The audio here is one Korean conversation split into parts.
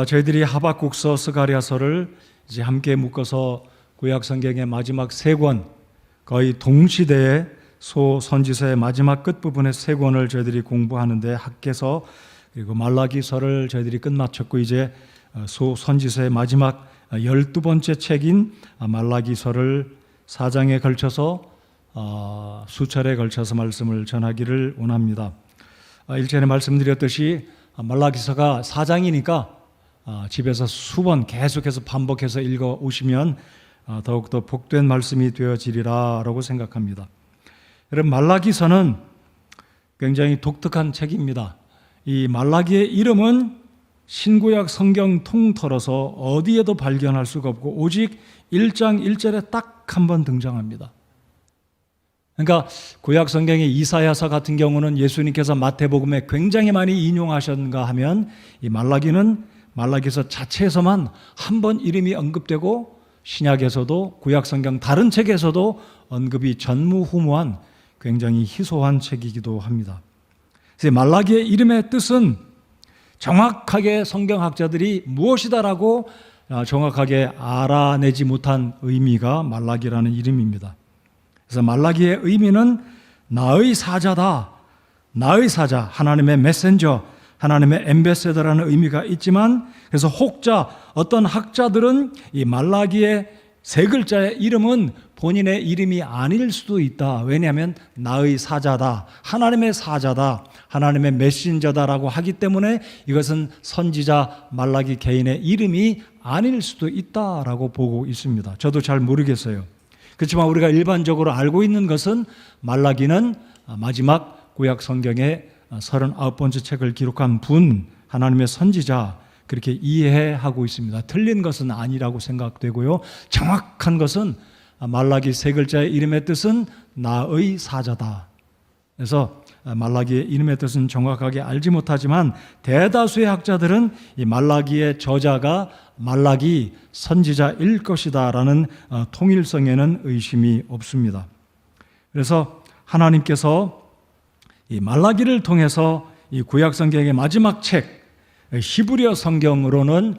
저희들이 하박국서, 스가랴서를 이제 함께 묶어서 구약 성경의 마지막 세 권, 거의 동시대의 소선지서의 마지막 끝부분의 세 권을 저희들이 공부하는데, 학개서 그리고 말라기서를 저희들이 끝마쳤고 이제 소선지서의 마지막 12번째 책인 말라기서를 4장에 걸쳐서 수차례에 걸쳐서 말씀을 전하기를 원합니다. 일전에 말씀드렸듯이 말라기서가 4장이니까 집에서 수번 계속해서 반복해서 읽어 오시면 더욱더 복된 말씀이 되어지리라 라고 생각합니다. 여러분, 말라기서는 굉장히 독특한 책입니다. 이 말라기의 이름은 신구약 성경 통틀어서 어디에도 발견할 수가 없고 오직 1장 1절에 딱 한 번 등장합니다. 그러니까 구약 성경의 이사야서 같은 경우는 예수님께서 마태복음에 굉장히 많이 인용하셨는가 하면, 이 말라기는 말라기서 자체에서만 한 번 이름이 언급되고 신약에서도 구약 성경 다른 책에서도 언급이 전무후무한 굉장히 희소한 책이기도 합니다. 그래서 말라기의 이름의 뜻은 정확하게 성경학자들이 무엇이다라고 정확하게 알아내지 못한 의미가 말라기라는 이름입니다. 그래서 말라기의 의미는 나의 사자다, 나의 사자, 하나님의 메신저, 하나님의 엠베세더라는 의미가 있지만, 그래서 혹자, 어떤 학자들은 이 말라기의 세 글자의 이름은 본인의 이름이 아닐 수도 있다. 왜냐하면 나의 사자다, 하나님의 사자다, 하나님의 메신저다라고 하기 때문에 이것은 선지자 말라기 개인의 이름이 아닐 수도 있다라고 보고 있습니다. 저도 잘 모르겠어요. 그렇지만 우리가 일반적으로 알고 있는 것은 말라기는 마지막 구약 성경의 39번째 책을 기록한 분, 하나님의 선지자, 그렇게 이해하고 있습니다. 틀린 것은 아니라고 생각되고요. 정확한 것은 말라기 세 글자의 이름의 뜻은 나의 사자다. 그래서 말라기의 이름의 뜻은 정확하게 알지 못하지만 대다수의 학자들은 이 말라기의 저자가 말라기 선지자일 것이다라는 통일성에는 의심이 없습니다. 그래서 하나님께서 이 말라기를 통해서 이 구약 성경의 마지막 책, 히브리어 성경으로는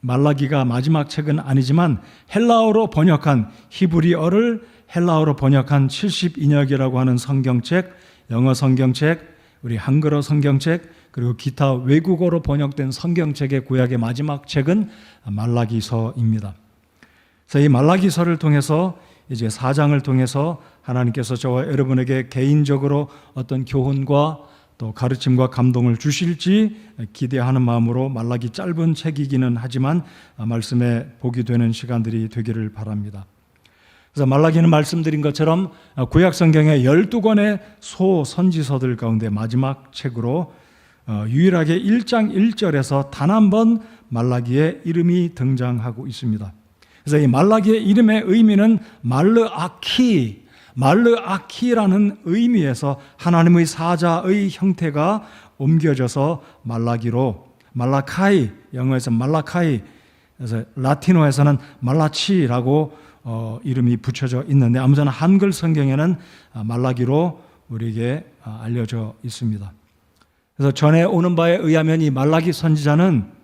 말라기가 마지막 책은 아니지만 헬라어로 번역한, 히브리어를 헬라어로 번역한 70인역이라고 하는 성경책, 영어 성경책, 우리 한글어 성경책, 그리고 기타 외국어로 번역된 성경책의 구약의 마지막 책은 말라기서입니다. 그래서 이 말라기서를 통해서 이제 4장을 통해서 하나님께서 저와 여러분에게 개인적으로 어떤 교훈과 또 가르침과 감동을 주실지 기대하는 마음으로, 말라기 짧은 책이기는 하지만 말씀에 복이 되는 시간들이 되기를 바랍니다. 그래서 말라기는 말씀드린 것처럼 구약 성경의 12권의 소선지서들 가운데 마지막 책으로 유일하게 1장 1절에서 단 한 번 말라기의 이름이 등장하고 있습니다. 그래서 이 말라기의 이름의 의미는 말르아키라는 의미에서 하나님의 사자의 형태가 옮겨져서 말라기로, 말라카이, 영어에서 말라카이, 그래서 라틴어에서는 말라치라고 이름이 붙여져 있는데, 아무튼 한글 성경에는 말라기로 우리에게 알려져 있습니다. 그래서 전에 오는 바에 의하면 이 말라기 선지자는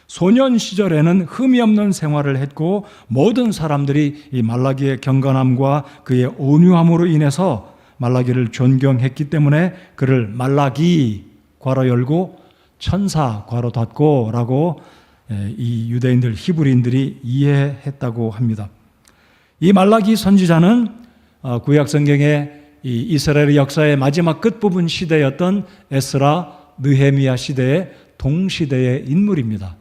소년 시절에는 흠이 없는 생활을 했고, 모든 사람들이 이 말라기의 경건함과 그의 온유함으로 인해서 말라기를 존경했기 때문에 그를 말라기 괄호 열고 천사 괄호 닫고 라고 이 유대인들, 히브리인들이 이해했다고 합니다. 이 말라기 선지자는 구약 성경의 이 이스라엘의 역사의 마지막 끝부분 시대였던 에스라, 느헤미야 시대의 동시대의 인물입니다.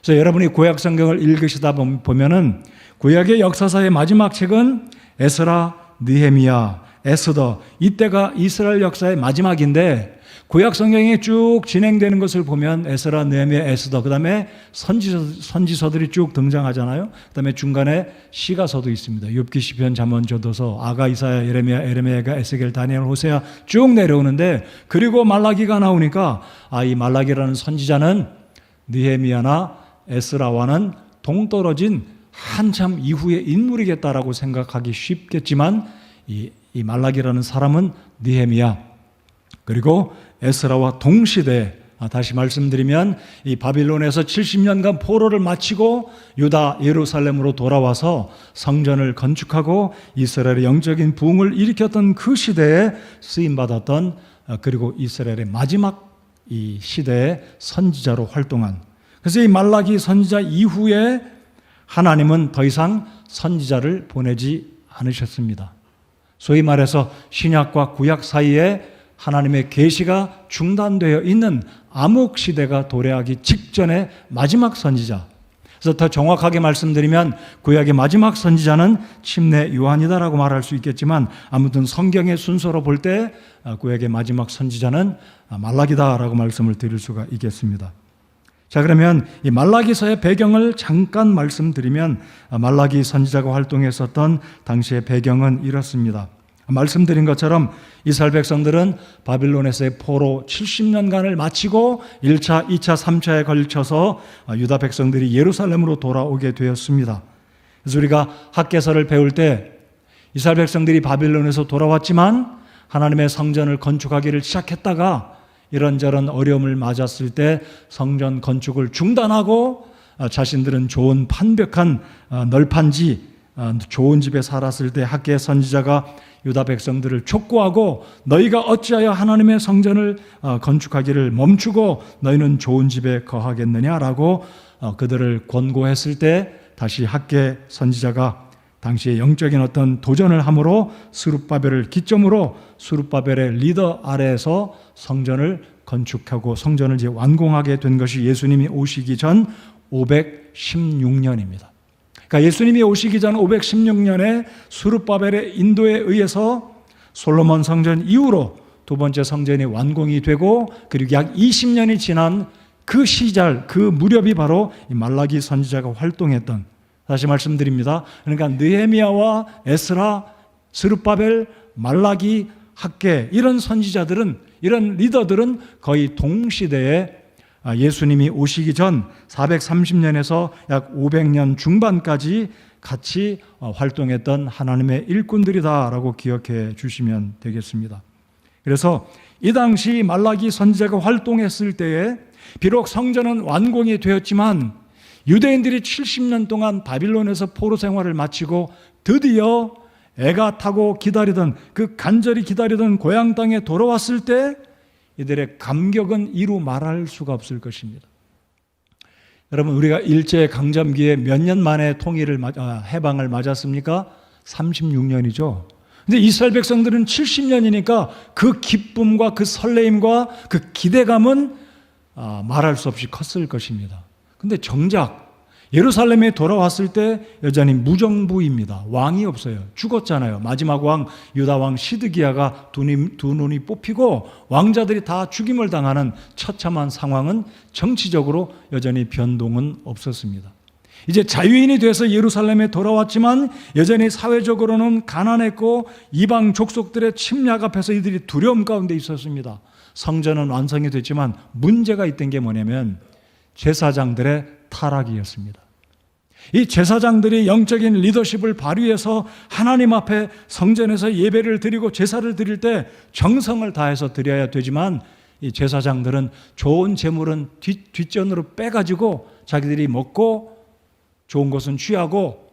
그래서 여러분이 구약 성경을 읽으시다 보면은 구약의 역사사의 마지막 책은 에스라, 느헤미야, 에스더, 이때가 이스라엘 역사의 마지막인데, 구약 성경이 쭉 진행되는 것을 보면 에스라, 느헤미야, 에스더, 그 다음에 선지서들이 쭉 등장하잖아요. 그 다음에 중간에 시가서도 있습니다. 욥기, 시편, 잠언, 저도서, 아가, 이사야, 예레미야, 에레미야가, 에스겔, 다니엘, 호세아 쭉 내려오는데, 그리고 말라기가 나오니까 이 말라기라는 선지자는 느헤미야나 에스라와는 동떨어진 한참 이후의 인물이겠다라고 생각하기 쉽겠지만, 이 말라기라는 사람은 느헤미야 그리고 에스라와 동시대 다시 말씀드리면 이 바빌론에서 70년간 포로를 마치고 유다 예루살렘으로 돌아와서 성전을 건축하고 이스라엘의 영적인 부흥을 일으켰던 그 시대에 쓰임받았던, 그리고 이스라엘의 마지막 이 시대의 선지자로 활동한, 그래서 이 말라기 선지자 이후에 하나님은 더 이상 선지자를 보내지 않으셨습니다. 소위 말해서 신약과 구약 사이에 하나님의 계시가 중단되어 있는 암흑 시대가 도래하기 직전의 마지막 선지자. 그래서 더 정확하게 말씀드리면 구약의 마지막 선지자는 침례 요한이다라고 말할 수 있겠지만, 아무튼 성경의 순서로 볼 때 구약의 마지막 선지자는 말라기다라고 말씀을 드릴 수가 있겠습니다. 자, 그러면 이 말라기서의 배경을 잠깐 말씀드리면, 말라기 선지자가 활동했었던 당시의 배경은 이렇습니다. 말씀드린 것처럼 이스라엘 백성들은 바빌론에서의 포로 70년간을 마치고 1차, 2차, 3차에 걸쳐서 유다 백성들이 예루살렘으로 돌아오게 되었습니다. 그래서 우리가 학개서를 배울 때 이스라엘 백성들이 바빌론에서 돌아왔지만 하나님의 성전을 건축하기를 시작했다가 이런저런 어려움을 맞았을 때 성전 건축을 중단하고 자신들은 좋은 판벽한 널판지, 좋은 집에 살았을 때 학개 선지자가 유다 백성들을 촉구하고 너희가 어찌하여 하나님의 성전을 건축하기를 멈추고 너희는 좋은 집에 거하겠느냐라고 그들을 권고했을 때 다시 학개 선지자가 당시에 영적인 어떤 도전을 함으로 스룹바벨을 기점으로 스룹바벨의 리더 아래에서 성전을 건축하고 성전을 이제 완공하게 된 것이 예수님이 오시기 전 516년입니다. 그러니까 예수님이 오시기 전 516년에 스룹바벨의 인도에 의해서 솔로몬 성전 이후로 두 번째 성전이 완공이 되고, 그리고 약 20년이 지난 그 시절, 그 무렵이 바로 이 말라기 선지자가 활동했던, 다시 말씀드립니다. 그러니까 느헤미야와 에스라, 스룹바벨, 말라기, 학개, 이런 선지자들은, 이런 리더들은 거의 동시대에 예수님이 오시기 전 430년에서 약 500년 중반까지 같이 활동했던 하나님의 일꾼들이다라고 기억해 주시면 되겠습니다. 그래서 이 당시 말라기 선지자가 활동했을 때에 비록 성전은 완공이 되었지만 유대인들이 70년 동안 바빌론에서 포로 생활을 마치고 드디어 애가 타고 기다리던, 그 간절히 기다리던 고향 땅에 돌아왔을 때 이들의 감격은 이루 말할 수가 없을 것입니다. 여러분, 우리가 일제강점기에 몇 년 만에 해방을 맞았습니까? 36년이죠. 근데 이스라엘 백성들은 70년이니까 그 기쁨과 그 설레임과 그 기대감은 말할 수 없이 컸을 것입니다. 근데 정작 예루살렘에 돌아왔을 때 여전히 무정부입니다. 왕이 없어요. 죽었잖아요. 마지막 왕 유다 왕 시드기야가 두 눈이 뽑히고 왕자들이 다 죽임을 당하는 처참한 상황은 정치적으로 여전히 변동은 없었습니다. 이제 자유인이 돼서 예루살렘에 돌아왔지만 여전히 사회적으로는 가난했고 이방 족속들의 침략 앞에서 이들이 두려움 가운데 있었습니다. 성전은 완성이 됐지만 문제가 있던 게 뭐냐면 제사장들의 타락이었습니다. 이 제사장들이 영적인 리더십을 발휘해서 하나님 앞에 성전에서 예배를 드리고 제사를 드릴 때 정성을 다해서 드려야 되지만 이 제사장들은 좋은 재물은 뒷전으로 빼가지고 자기들이 먹고 좋은 것은 취하고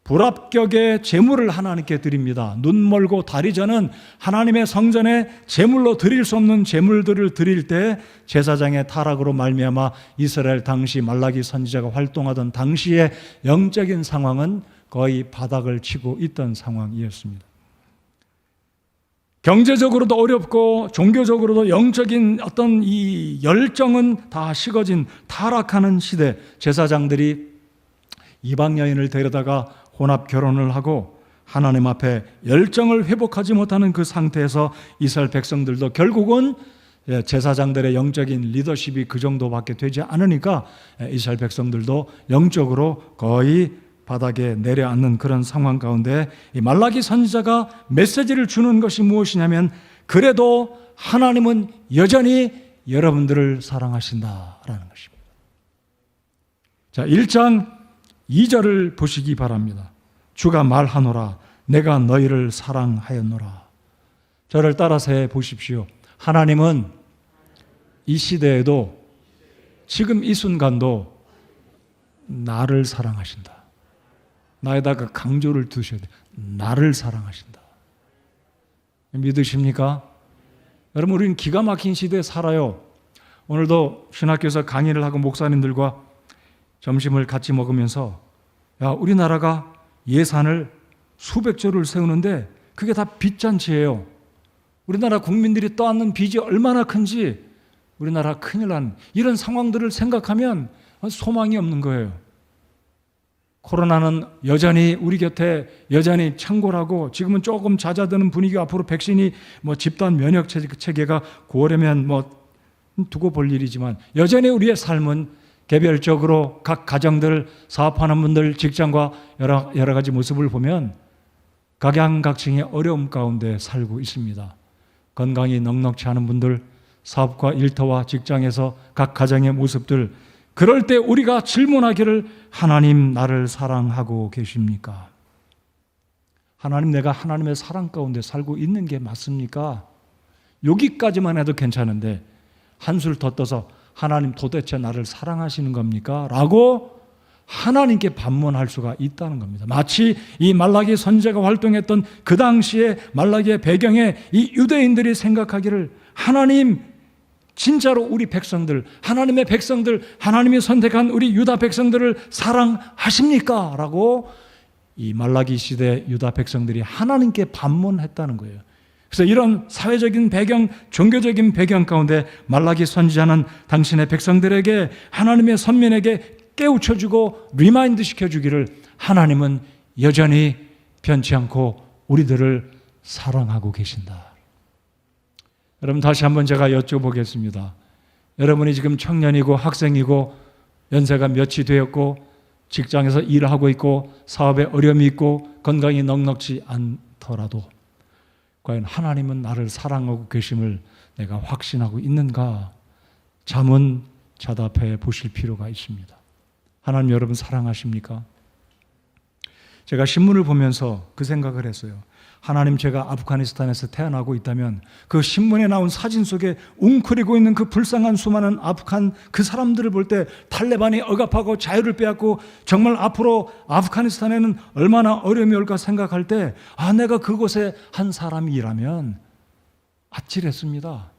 불합격의 제물을 하나님께 드립니다. 눈 멀고 다리 저는 하나님의 성전에 제물로 드릴 수 없는 제물들을 드릴 때 제사장의 타락으로 말미암아 이스라엘 당시 말라기 선지자가 활동하던 당시의 영적인 상황은 거의 바닥을 치고 있던 상황이었습니다. 경제적으로도 어렵고 종교적으로도 영적인 어떤 이 열정은 다 식어진 타락하는 시대, 제사장들이 이방 여인을 데려다가 혼합 결혼을 하고 하나님 앞에 열정을 회복하지 못하는 그 상태에서 이스라엘 백성들도 결국은 제사장들의 영적인 리더십이 그 정도밖에 되지 않으니까 이스라엘 백성들도 영적으로 거의 바닥에 내려앉는 그런 상황 가운데 이 말라기 선지자가 메시지를 주는 것이 무엇이냐면 그래도 하나님은 여전히 여러분들을 사랑하신다라는 것입니다. 자, 1장 2절을 보시기 바랍니다. 주가 말하노라 내가 너희를 사랑하였노라. 저를 따라서 해 보십시오. 하나님은 이 시대에도 지금 이 순간도 나를 사랑하신다. 나에다가 강조를 두셔야 돼요. 나를 사랑하신다. 믿으십니까? 여러분, 우리는 기가 막힌 시대에 살아요. 오늘도 신학교에서 강의를 하고 목사님들과 점심을 같이 먹으면서 우리나라가 예산을 수백 조를 세우는데 그게 다 빚잔치예요. 우리나라 국민들이 떠안는 빚이 얼마나 큰지, 우리나라 큰일 난 이런 상황들을 생각하면 소망이 없는 거예요. 코로나는 여전히 우리 곁에 여전히 창궐하고, 지금은 조금 잦아드는 분위기, 앞으로 백신이 집단 면역 체계가 9월이면 두고 볼 일이지만, 여전히 우리의 삶은 개별적으로 각 가정들, 사업하는 분들, 직장과 여러 가지 모습을 보면 각양각층의 어려움 가운데 살고 있습니다. 건강이 넉넉지 않은 분들, 사업과 일터와 직장에서 각 가정의 모습들, 그럴 때 우리가 질문하기를, 하나님 나를 사랑하고 계십니까? 하나님, 내가 하나님의 사랑 가운데 살고 있는 게 맞습니까? 여기까지만 해도 괜찮은데 한술 더 떠서, 하나님 도대체 나를 사랑하시는 겁니까? 라고 하나님께 반문할 수가 있다는 겁니다. 마치 이 말라기 선지자가 활동했던 그 당시에 말라기의 배경에 이 유대인들이 생각하기를, 하나님 진짜로 우리 백성들, 하나님의 백성들, 하나님이 선택한 우리 유다 백성들을 사랑하십니까? 라고 이 말라기 시대 유다 백성들이 하나님께 반문했다는 거예요. 그래서 이런 사회적인 배경, 종교적인 배경 가운데 말라기 선지자는 당신의 백성들에게, 하나님의 선민에게 깨우쳐주고 리마인드 시켜주기를, 하나님은 여전히 변치 않고 우리들을 사랑하고 계신다. 여러분, 다시 한번 제가 여쭤보겠습니다. 여러분이 지금 청년이고 학생이고 연세가 몇이 되었고 직장에서 일을 하고 있고 사업에 어려움이 있고 건강이 넉넉지 않더라도 과연 하나님은 나를 사랑하고 계심을 내가 확신하고 있는가? 잠언 자답해 보실 필요가 있습니다. 하나님 여러분 사랑하십니까? 제가 신문을 보면서 그 생각을 했어요. 하나님, 제가 아프가니스탄에서 태어나고 있다면 그 신문에 나온 사진 속에 웅크리고 있는 그 불쌍한 수많은 아프간 그 사람들을 볼 때 탈레반이 억압하고 자유를 빼앗고 정말 앞으로 아프가니스탄에는 얼마나 어려움이 올까 생각할 때, 내가 그곳에 한 사람이라면 아찔했습니다.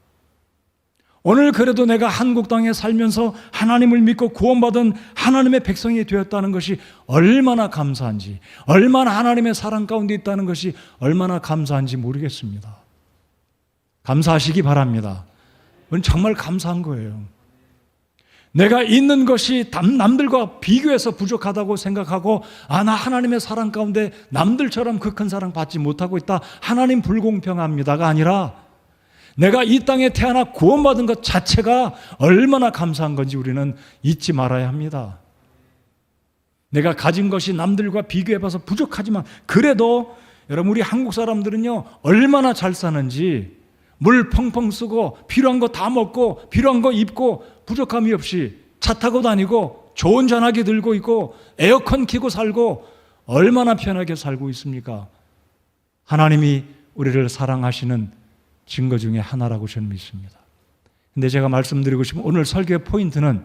오늘 그래도 내가 한국 땅에 살면서 하나님을 믿고 구원받은 하나님의 백성이 되었다는 것이 얼마나 감사한지, 얼마나 하나님의 사랑 가운데 있다는 것이 얼마나 감사한지 모르겠습니다. 감사하시기 바랍니다. 그건 정말 감사한 거예요. 내가 있는 것이 남들과 비교해서 부족하다고 생각하고, 나 하나님의 사랑 가운데 남들처럼 그 큰 사랑 받지 못하고 있다, 하나님 불공평합니다가 아니라, 내가 이 땅에 태어나 구원받은 것 자체가 얼마나 감사한 건지 우리는 잊지 말아야 합니다. 내가 가진 것이 남들과 비교해봐서 부족하지만, 그래도 여러분, 우리 한국 사람들은요 얼마나 잘 사는지, 물 펑펑 쓰고 필요한 거 다 먹고 필요한 거 입고 부족함이 없이 차 타고 다니고 좋은 전화기 들고 있고 에어컨 켜고 살고 얼마나 편하게 살고 있습니까? 하나님이 우리를 사랑하시는 증거 중에 하나라고 저는 믿습니다. 근데 제가 말씀드리고 싶은 오늘 설교의 포인트는,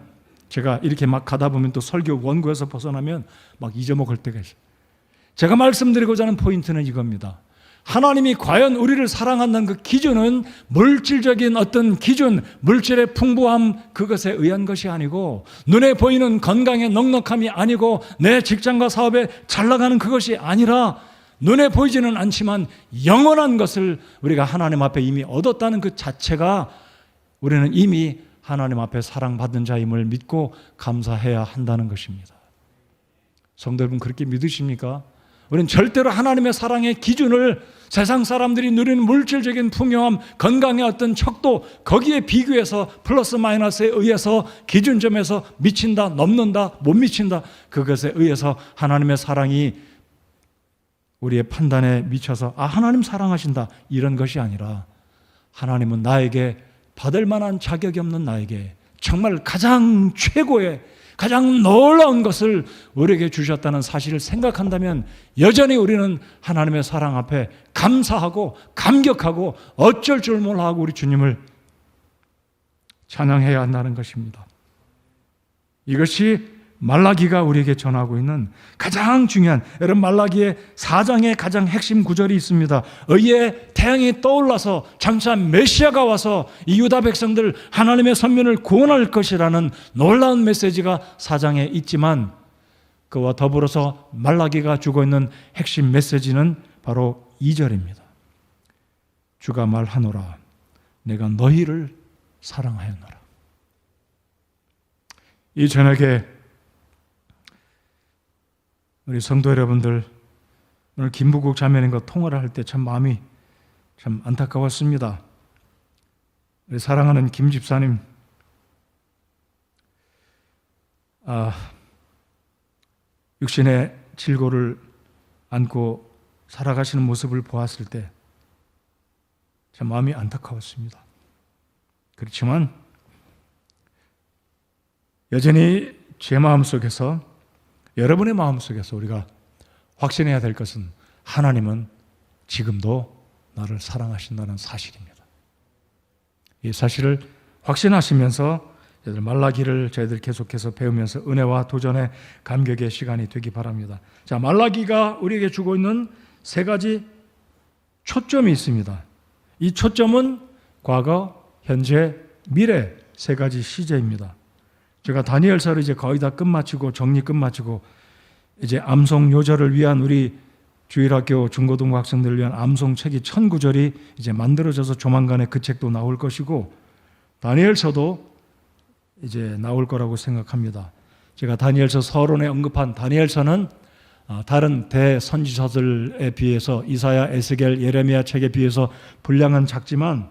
제가 이렇게 막 가다 보면 또 설교 원고에서 벗어나면 막 잊어먹을 때가 있어요. 제가 말씀드리고자 하는 포인트는 이겁니다. 하나님이 과연 우리를 사랑한다는 그 기준은 물질적인 어떤 기준, 물질의 풍부함, 그것에 의한 것이 아니고, 눈에 보이는 건강의 넉넉함이 아니고, 내 직장과 사업에 잘 나가는 그것이 아니라, 눈에 보이지는 않지만 영원한 것을 우리가 하나님 앞에 이미 얻었다는 그 자체가, 우리는 이미 하나님 앞에 사랑받는 자임을 믿고 감사해야 한다는 것입니다. 성도 여러분, 그렇게 믿으십니까? 우리는 절대로 하나님의 사랑의 기준을 세상 사람들이 누리는 물질적인 풍요함, 건강의 어떤 척도, 거기에 비교해서 플러스 마이너스에 의해서 기준점에서 미친다, 넘는다, 못 미친다, 그것에 의해서 하나님의 사랑이 우리의 판단에 미쳐서 하나님 사랑하신다, 이런 것이 아니라, 하나님은 나에게 받을 만한 자격이 없는 나에게 정말 가장 최고의, 가장 놀라운 것을 우리에게 주셨다는 사실을 생각한다면, 여전히 우리는 하나님의 사랑 앞에 감사하고 감격하고 어쩔 줄 몰라 하고 우리 주님을 찬양해야 한다는 것입니다. 이것이 말라기가 우리에게 전하고 있는 가장 중요한, 여러분 말라기의 4장의 가장 핵심 구절이 있습니다. 의의 태양이 떠올라서 장차 메시아가 와서 이 유다 백성들 하나님의 선민을 구원할 것이라는 놀라운 메시지가 4장에 있지만, 그와 더불어서 말라기가 주고 있는 핵심 메시지는 바로 2절입니다. 주가 말하노라 내가 너희를 사랑하였노라. 이 저녁에 우리 성도 여러분들, 오늘 김부국 자매님과 통화를 할 때 참 마음이 참 안타까웠습니다. 우리 사랑하는 김 집사님, 육신의 질고를 안고 살아가시는 모습을 보았을 때 참 마음이 안타까웠습니다. 그렇지만 여전히 제 마음속에서, 여러분의 마음속에서 우리가 확신해야 될 것은 하나님은 지금도 나를 사랑하신다는 사실입니다. 이 사실을 확신하시면서 말라기를 저희들 계속해서 배우면서 은혜와 도전의 감격의 시간이 되기 바랍니다. 자, 말라기가 우리에게 주고 있는 3가지 초점이 있습니다. 이 초점은 과거, 현재, 미래 3가지 시제입니다. 제가 다니엘서를 이제 거의 다 끝마치고 정리 끝마치고 이제 암송 요절을 위한, 우리 주일학교 중고등부 학생들을 위한 암송 책이 1009절이 이제 만들어져서 조만간에 그 책도 나올 것이고, 다니엘서도 이제 나올 거라고 생각합니다. 제가 다니엘서 서론에 언급한 다니엘서는 다른 대선지서들에 비해서, 이사야, 에스겔, 예레미야 책에 비해서 분량은 작지만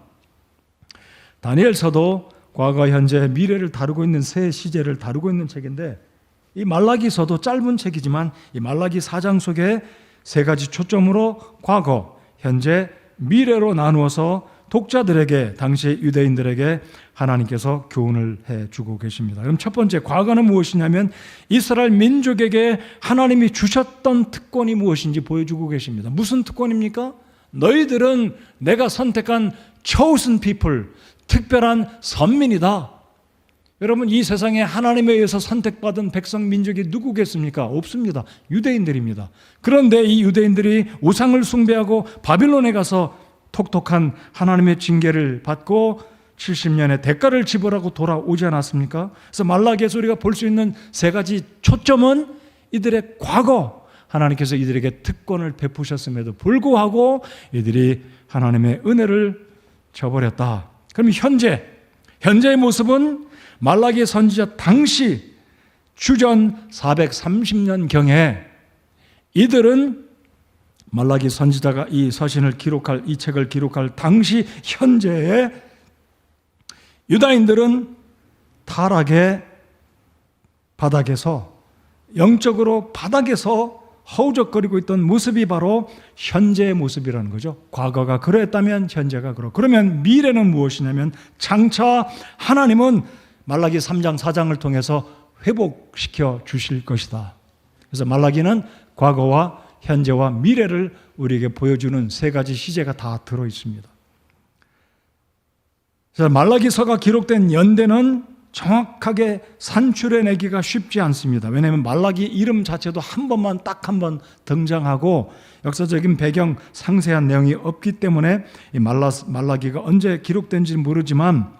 다니엘서도 과거, 현재, 미래를 다루고 있는 3 시제를 다루고 있는 책인데, 이 말라기서도 짧은 책이지만 이 말라기 4장 속에 3가지 초점으로 과거, 현재, 미래로 나누어서 독자들에게, 당시 유대인들에게 하나님께서 교훈을 해주고 계십니다. 그럼 첫 번째, 과거는 무엇이냐면 이스라엘 민족에게 하나님이 주셨던 특권이 무엇인지 보여주고 계십니다. 무슨 특권입니까? 너희들은 내가 선택한 chosen people, 특별한 선민이다. 여러분, 이 세상에 하나님에 의해서 선택받은 백성 민족이 누구겠습니까? 없습니다. 유대인들입니다. 그런데 이 유대인들이 우상을 숭배하고 바빌론에 가서 톡톡한 하나님의 징계를 받고 70년의 대가를 지불하고 돌아오지 않았습니까? 그래서 말라기에서 우리가 볼 수 있는 3가지 초점은 이들의 과거, 하나님께서 이들에게 특권을 베푸셨음에도 불구하고 이들이 하나님의 은혜를 저버렸다. 그럼 현재의 모습은 말라기 선지자 당시 주전 430년경에 이들은, 말라기 선지자가 이 서신을 기록할, 이 책을 기록할 당시 현재의 유다인들은 타락의 바닥에서, 영적으로 바닥에서 허우적거리고 있던 모습이 바로 현재의 모습이라는 거죠. 과거가 그러했다면 현재가 그러면 미래는 무엇이냐면 장차 하나님은 말라기 3장 4장을 통해서 회복시켜 주실 것이다. 그래서 말라기는 과거와 현재와 미래를 우리에게 보여주는 3가지 시제가 다 들어있습니다. 그래서 말라기서가 기록된 연대는 정확하게 산출해내기가 쉽지 않습니다. 왜냐하면 말라기 이름 자체도 딱 한 번 등장하고 역사적인 배경, 상세한 내용이 없기 때문에 이 말라기가 언제 기록된지 모르지만,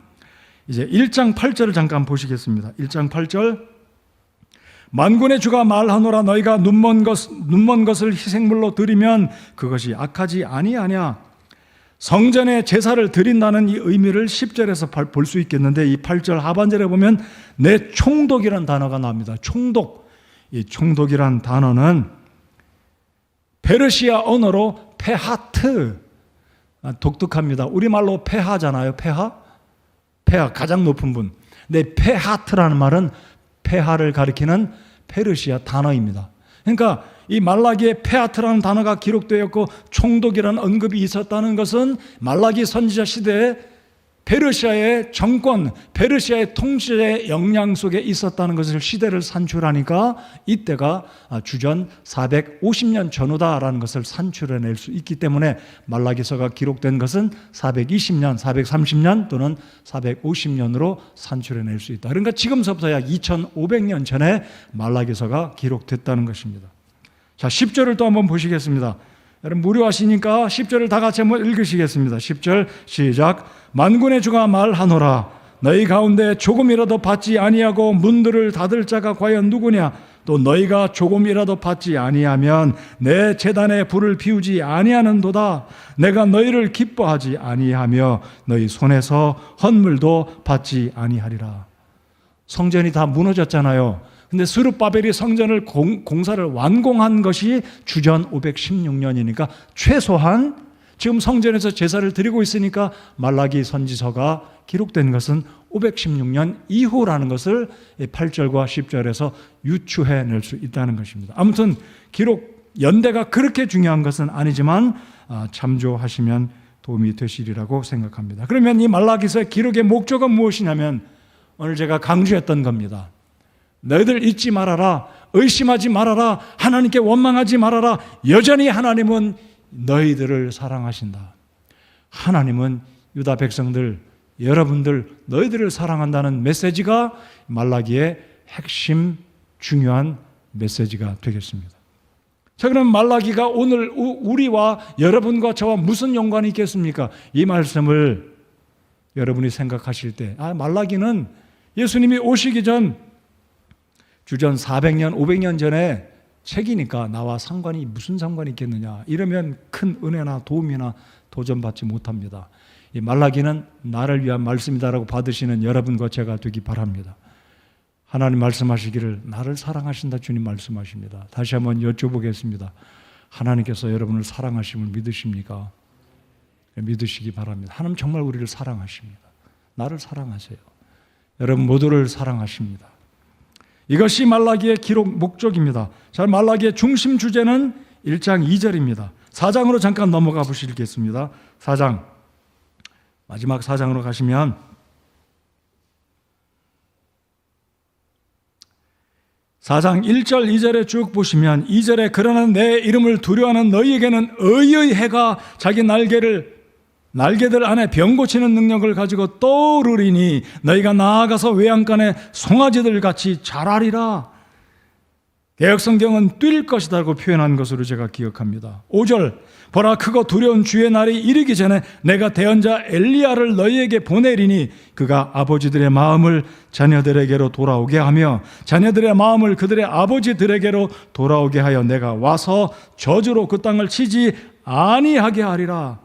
이제 1장 8절을 잠깐 보시겠습니다. 1장 8절, 만군의 주가 말하노라 너희가 눈먼 것을 희생물로 드리면 그것이 악하지 아니하냐. 성전에 제사를 드린다는 이 의미를 10절에서 볼 수 있겠는데, 이 8절 하반절에 보면 내 총독이라는 단어가 나옵니다. 총독. 이 총독이란 단어는 페르시아 언어로 페하트, 독특합니다. 우리말로 폐하잖아요. 폐하, 가장 높은 분. 근데 페하트라는 말은 폐하를 가리키는 페르시아 단어입니다. 그러니까 이 말라기에 페하트라는 단어가 기록되었고 총독이라는 언급이 있었다는 것은 말라기 선지자 시대에 페르시아의 정권, 페르시아의 통치의 영향 속에 있었다는 것을 시대를 산출하니까 이때가 주전 450년 전후다라는 것을 산출해낼 수 있기 때문에 말라기서가 기록된 것은 420년, 430년 또는 450년으로 산출해낼 수 있다. 그러니까 지금서부터 약 2500년 전에 말라기서가 기록됐다는 것입니다. 자, 10절을 또 한번 보시겠습니다. 여러분 무료하시니까 10절을 다 같이 한번 읽으시겠습니다. 10절 시작. 만군의 주가 말하노라. 너희 가운데 조금이라도 받지 아니하고 문들을 닫을 자가 과연 누구냐? 또 너희가 조금이라도 받지 아니하면 내 제단에 불을 피우지 아니하는도다. 내가 너희를 기뻐하지 아니하며 너희 손에서 헌물도 받지 아니하리라. 성전이 다 무너졌잖아요. 근데 스룹바벨이 성전을 공사를 완공한 것이 주전 516년이니까 최소한 지금 성전에서 제사를 드리고 있으니까 말라기 선지서가 기록된 것은 516년 이후라는 것을 8절과 10절에서 유추해낼 수 있다는 것입니다. 아무튼 기록 연대가 그렇게 중요한 것은 아니지만 참조하시면 도움이 되시리라고 생각합니다. 그러면 이 말라기서의 기록의 목적은 무엇이냐면 오늘 제가 강조했던 겁니다. 너희들 잊지 말아라, 의심하지 말아라, 하나님께 원망하지 말아라. 여전히 하나님은 너희들을 사랑하신다. 하나님은 유다 백성들, 여러분들, 너희들을 사랑한다는 메시지가 말라기의 핵심 중요한 메시지가 되겠습니다. 자, 그럼 말라기가 오늘 우리와 여러분과 저와 무슨 연관이 있겠습니까? 이 말씀을 여러분이 생각하실 때 말라기는 예수님이 오시기 전 주전 400년, 500년 전에 책이니까 나와 상관이 무슨 상관이 있겠느냐. 이러면 큰 은혜나 도움이나 도전받지 못합니다. 이 말라기는 나를 위한 말씀이다라고 받으시는 여러분과 제가 되기 바랍니다. 하나님 말씀하시기를 나를 사랑하신다 주님 말씀하십니다. 다시 한번 여쭤보겠습니다. 하나님께서 여러분을 사랑하심을 믿으십니까? 믿으시기 바랍니다. 하나님 정말 우리를 사랑하십니다. 나를 사랑하세요. 여러분 모두를 사랑하십니다. 이것이 말라기의 기록 목적입니다. 자, 말라기의 중심 주제는 1장 2절입니다. 4장으로 잠깐 넘어가 보시겠습니다. 4장, 마지막 4장으로 가시면 4장 1절 2절에 쭉 보시면 2절에 그러나 내 이름을 두려워하는 너희에게는 의의 해가 자기 날개들 안에 병 고치는 능력을 가지고 떠오르리니 너희가 나아가서 외양간에 송아지들 같이 자라리라. 개역성경은 뛸 것이라고 표현한 것으로 제가 기억합니다. 5절 보라 크고 두려운 주의 날이 이르기 전에 내가 대언자 엘리야를 너희에게 보내리니 그가 아버지들의 마음을 자녀들에게로 돌아오게 하며 자녀들의 마음을 그들의 아버지들에게로 돌아오게 하여 내가 와서 저주로 그 땅을 치지 아니하게 하리라.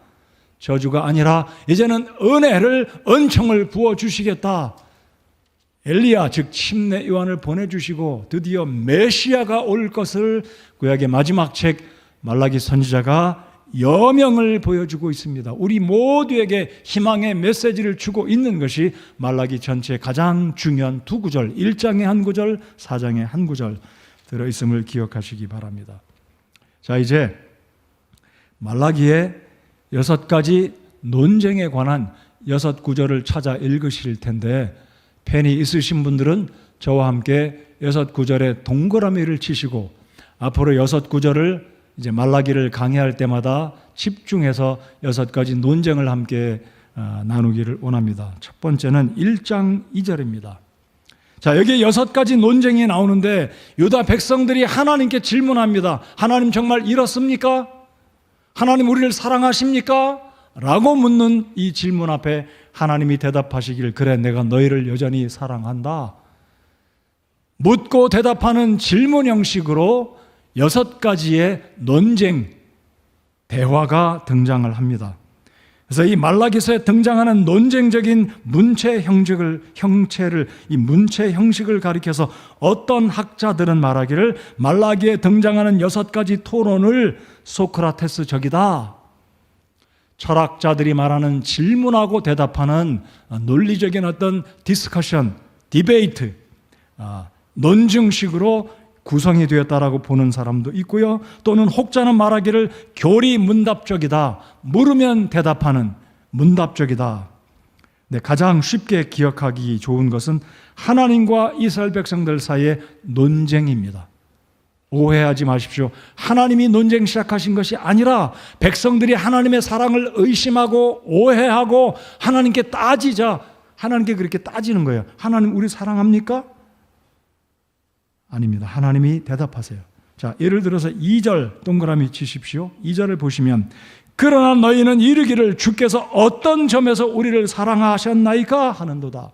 저주가 아니라 이제는 은총을 부어주시겠다. 엘리야 즉 침례 요한을 보내주시고 드디어 메시아가 올 것을 구약의 마지막 책 말라기 선지자가 여명을 보여주고 있습니다. 우리 모두에게 희망의 메시지를 주고 있는 것이 말라기 전체의 가장 중요한 두 구절, 1장의 한 구절, 4장의 한 구절 들어있음을 기억하시기 바랍니다. 자, 이제 말라기의 6가지 논쟁에 관한 6구절을 찾아 읽으실 텐데 펜이 있으신 분들은 저와 함께 6구절에 동그라미를 치시고 앞으로 6구절을 이제 말라기를 강의할 때마다 집중해서 6가지 논쟁을 함께 나누기를 원합니다. 첫 번째는 1장 2절입니다. 자, 여기에 6가지 논쟁이 나오는데 유다 백성들이 하나님께 질문합니다. 하나님 정말 이렇습니까? 하나님 우리를 사랑하십니까? 라고 묻는 이 질문 앞에 하나님이 대답하시길 그래 내가 너희를 여전히 사랑한다. 묻고 대답하는 질문 형식으로 6가지의 논쟁, 대화가 등장을 합니다. 그래서 이 말라기서에 등장하는 논쟁적인 문체 형체를 이 문체 형식을 가리켜서 어떤 학자들은 말하기를 말라기에 등장하는 6가지 토론을 소크라테스적이다. 철학자들이 말하는 질문하고 대답하는 논리적인 어떤 디스커션, 디베이트, 논증식으로 구성이 되었다라고 보는 사람도 있고요. 또는 혹자는 말하기를 교리 문답적이다. 물으면 대답하는 문답적이다. 네, 가장 쉽게 기억하기 좋은 것은 하나님과 이스라엘 백성들 사이의 논쟁입니다. 오해하지 마십시오. 하나님이 논쟁 시작하신 것이 아니라 백성들이 하나님의 사랑을 의심하고 오해하고 하나님께 따지자, 하나님께 그렇게 따지는 거예요. 하나님 우리 사랑합니까? 아닙니다. 하나님이 대답하세요. 자, 예를 들어서 2절 동그라미 치십시오. 2절을 보시면 그러나 너희는 이르기를 주께서 어떤 점에서 우리를 사랑하셨나이까 하는도다.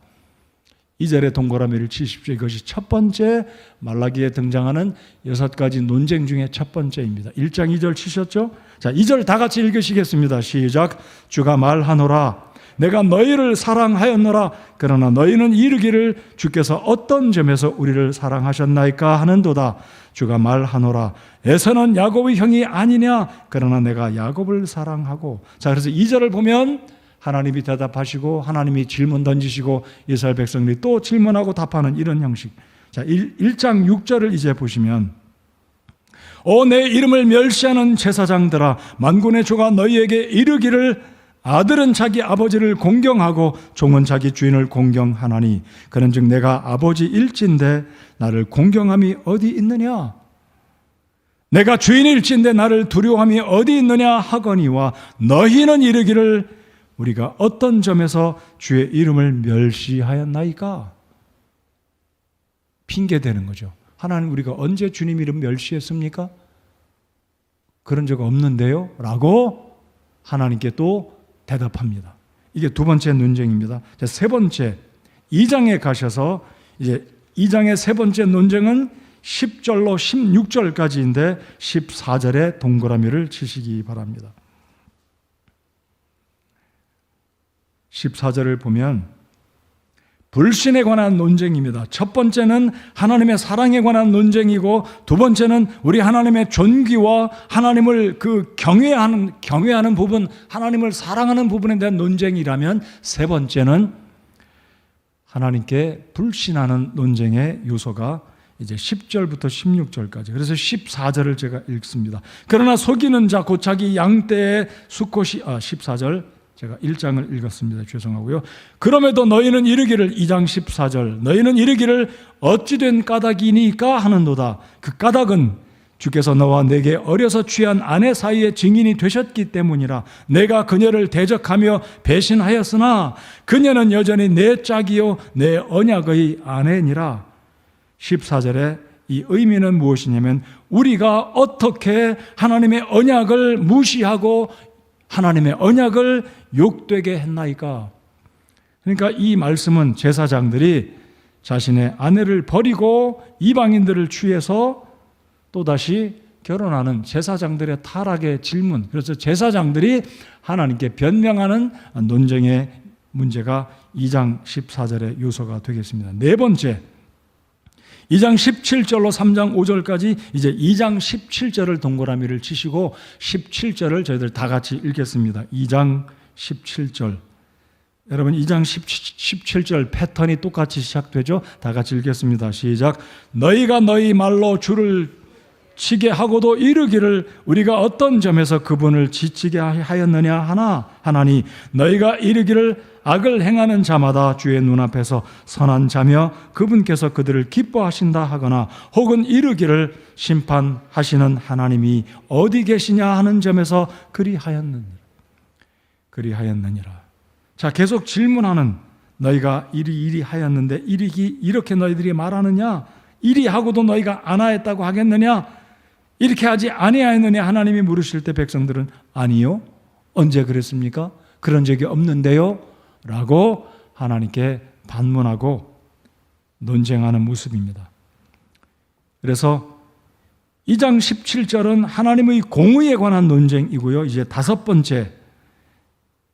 2절에 동그라미를 치십시오. 이것이 첫 번째 말라기에 등장하는 6가지 논쟁 중에 첫 번째입니다. 1장 2절 치셨죠? 자, 2절 다 같이 읽으시겠습니다. 시작. 주가 말하노라 내가 너희를 사랑하였노라. 그러나 너희는 이르기를 주께서 어떤 점에서 우리를 사랑하셨나이까 하는도다. 주가 말하노라 에서는 야곱의 형이 아니냐. 그러나 내가 야곱을 사랑하고. 자, 그래서 2절을 보면 하나님이 대답하시고 하나님이 질문 던지시고 이스라엘 백성들이 또 질문하고 답하는 이런 형식. 자, 1장 6절을 이제 보시면 내 이름을 멸시하는 제사장들아 만군의 주가 너희에게 이르기를 아들은 자기 아버지를 공경하고 종은 자기 주인을 공경하나니 그런즉 내가 아버지 일진데 나를 공경함이 어디 있느냐. 내가 주인일진데 나를 두려워함이 어디 있느냐 하거니와 너희는 이르기를 우리가 어떤 점에서 주의 이름을 멸시하였나이까. 핑계대는 거죠. 하나님 우리가 언제 주님 이름 멸시했습니까? 그런 적 없는데요 라고 하나님께 또 대답합니다. 이게 두 번째 논쟁입니다. 자, 세 번째 2장에 가셔서 이제 2장의 세 번째 논쟁은 10절로 16절까지인데 14절에 동그라미를 치시기 바랍니다. 14절을 보면 불신에 관한 논쟁입니다. 첫 번째는 하나님의 사랑에 관한 논쟁이고 두 번째는 우리 하나님의 존귀와 하나님을 경외하는 부분, 하나님을 사랑하는 부분에 대한 논쟁이라면 세 번째는 하나님께 불신하는 논쟁의 요소가 이제 10절부터 16절까지. 그래서 14절을 제가 읽습니다. 그러나 속이는 자 곧 자기 양떼의 수컷이 14절 제가 1장을 읽었습니다. 죄송하고요. 그럼에도 너희는 이르기를 2장 14절 너희는 이르기를 어찌된 까닭이니까 하는도다. 그 까닭은 주께서 너와 내게 어려서 취한 아내 사이에 증인이 되셨기 때문이라. 내가 그녀를 대적하며 배신하였으나 그녀는 여전히 내 짝이요 내 언약의 아내니라. 14절에 이 의미는 무엇이냐면 우리가 어떻게 하나님의 언약을 무시하고 하나님의 언약을 욕되게 했나이까. 그러니까 이 말씀은 제사장들이 자신의 아내를 버리고 이방인들을 취해서 또다시 결혼하는 제사장들의 타락의 질문, 그래서 제사장들이 하나님께 변명하는 논쟁의 문제가 2장 14절의 요소가 되겠습니다. 네 번째, 2장 17절로 3장 5절까지 이제 2장 17절을 동그라미를 치시고 17절을 저희들 다 같이 읽겠습니다. 2장 17절. 여러분 2장 17절 패턴이 똑같이 시작되죠? 다 같이 읽겠습니다. 시작. 너희가 너희 말로 주를 치게 하고도 이르기를 우리가 어떤 점에서 그분을 지치게 하였느냐 하나니 너희가 이르기를 악을 행하는 자마다 주의 눈앞에서 선한 자며 그분께서 그들을 기뻐하신다 하거나 혹은 이르기를 심판하시는 하나님이 어디 계시냐 하는 점에서 그리하였느니라. 자, 계속 질문하는 너희가 이리 하였는데 이렇게 너희들이 말하느냐? 이리 하고도 너희가 안 하였다고 하겠느냐? 이렇게 하지 아니하였느냐? 하나님이 물으실 때 백성들은 아니요. 언제 그랬습니까? 그런 적이 없는데요. 라고 하나님께 반문하고 논쟁하는 모습입니다. 그래서 2장 17절은 하나님의 공의에 관한 논쟁이고요. 이제 다섯 번째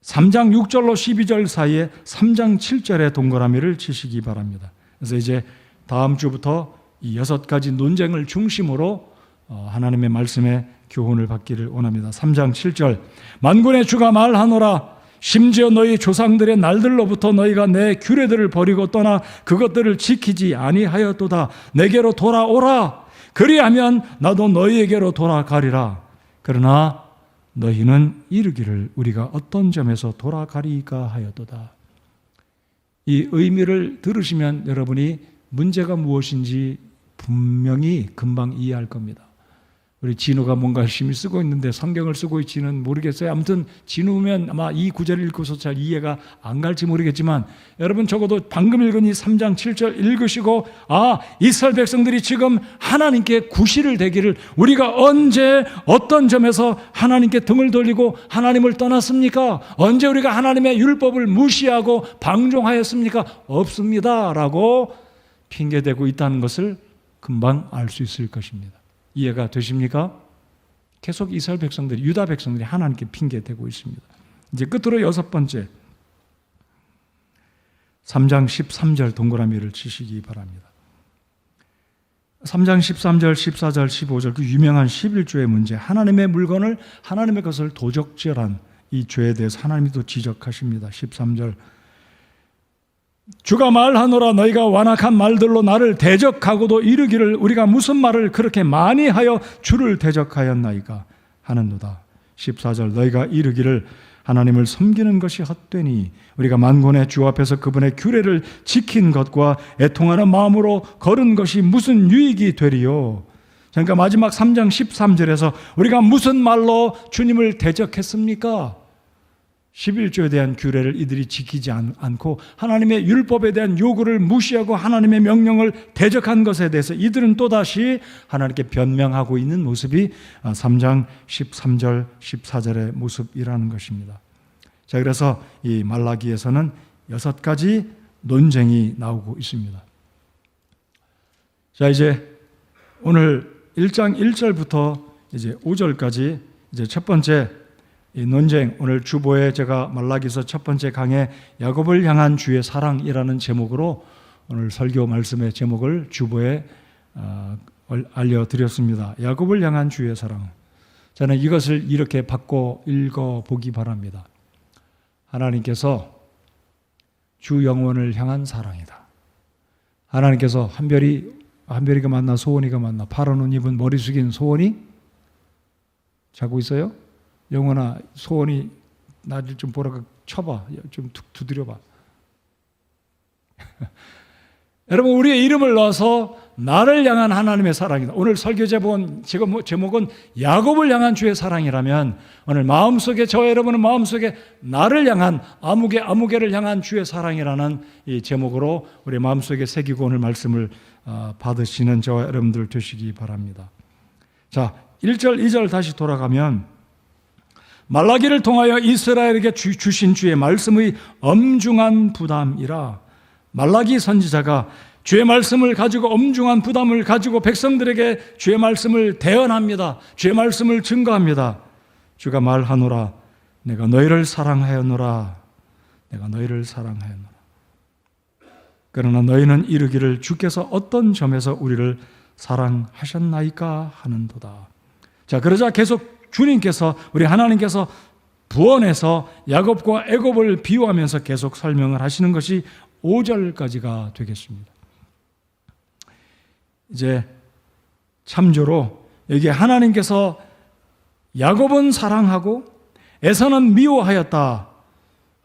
3장 6절로 12절 사이에 3장 7절의 동그라미를 치시기 바랍니다. 그래서 이제 다음 주부터 이 6가지 논쟁을 중심으로 하나님의 말씀에 교훈을 받기를 원합니다. 3장 7절 만군의 주가 말하노라 심지어 너희 조상들의 날들로부터 너희가 내 규례들을 버리고 떠나 그것들을 지키지 아니하였도다. 내게로 돌아오라. 그리하면 나도 너희에게로 돌아가리라. 그러나 너희는 이르기를 우리가 어떤 점에서 돌아가리까 하였도다. 이 의미를 들으시면 여러분이 문제가 무엇인지 분명히 금방 이해할 겁니다. 우리 진우가 뭔가 열심히 쓰고 있는데 성경을 쓰고 있지는 모르겠어요. 아무튼 진우면 아마 이 구절을 읽고서 잘 이해가 안 갈지 모르겠지만 여러분 적어도 방금 읽은 이 3장 7절 읽으시고 이스라엘 백성들이 지금 하나님께 구실을 대기를 우리가 언제 어떤 점에서 하나님께 등을 돌리고 하나님을 떠났습니까? 언제 우리가 하나님의 율법을 무시하고 방종하였습니까? 없습니다 라고 핑계대고 있다는 것을 금방 알 수 있을 것입니다. 이해가 되십니까? 계속 이스라엘 백성들이, 유다 백성들이 하나님께 핑계대고 있습니다. 이제 끝으로 여섯 번째, 3장 13절 동그라미를 치시기 바랍니다. 3장 13절, 14절, 15절 그 유명한 11조의 문제, 하나님의 물건을, 하나님의 것을 도적질한 이 죄에 대해서 하나님이 또 지적하십니다. 13절, 주가 말하노라 너희가 완악한 말들로 나를 대적하고도 이르기를 우리가 무슨 말을 그렇게 많이 하여 주를 대적하였나이까 하는도다. 14절 너희가 이르기를 하나님을 섬기는 것이 헛되니 우리가 만군의 주 앞에서 그분의 규례를 지킨 것과 애통하는 마음으로 걸은 것이 무슨 유익이 되리요. 그러니까 마지막 3장 13절에서 우리가 무슨 말로 주님을 대적했습니까? 11조에 대한 규례를 이들이 지키지 않고 하나님의 율법에 대한 요구를 무시하고 하나님의 명령을 대적한 것에 대해서 이들은 또다시 하나님께 변명하고 있는 모습이 3장 13절, 14절의 모습이라는 것입니다. 자, 그래서 이 말라기에서는 6가지 논쟁이 나오고 있습니다. 자, 이제 오늘 1장 1절부터 이제 5절까지 이제 첫 번째 이 논쟁, 오늘 주보에 제가 말라기서 첫 번째 강의 야곱을 향한 주의 사랑이라는 제목으로 오늘 설교 말씀의 제목을 주보에 알려드렸습니다. 야곱을 향한 주의 사랑. 저는 이것을 이렇게 바꿔 읽어보기 바랍니다. 하나님께서 주 영혼을 향한 사랑이다. 하나님께서 한별이가 만나 소원이가 만나 파란 옷 입은 머리 숙인 소원이 자고 있어요? 영혼아, 소원이 나를 좀 보라고 쳐봐. 좀 두드려봐. 여러분, 우리의 이름을 넣어서 나를 향한 하나님의 사랑이다. 오늘 설교 제목은 야곱을 향한 주의 사랑이라면 오늘 마음속에, 여러분은 마음속에 나를 향한 아무개를 향한 주의 사랑이라는 이 제목으로 우리 마음속에 새기고 오늘 말씀을 받으시는 저와 여러분들 되시기 바랍니다. 자, 1절, 2절 다시 돌아가면 말라기를 통하여 이스라엘에게 주신 주의 말씀의 엄중한 부담이라 말라기 선지자가 주의 말씀을 가지고 엄중한 부담을 가지고 백성들에게 주의 말씀을 대언합니다. 주의 말씀을 증거합니다. 주가 말하노라 내가 너희를 사랑하였노라 내가 너희를 사랑하였노라 그러나 너희는 이르기를 주께서 어떤 점에서 우리를 사랑하셨나이까 하는도다. 자, 그러자 계속 주님께서, 우리 하나님께서 부언해서 야곱과 애곱을 비유하면서 계속 설명을 하시는 것이 5절까지가 되겠습니다. 이제 참조로 여기 하나님께서 야곱은 사랑하고 에서는 미워하였다.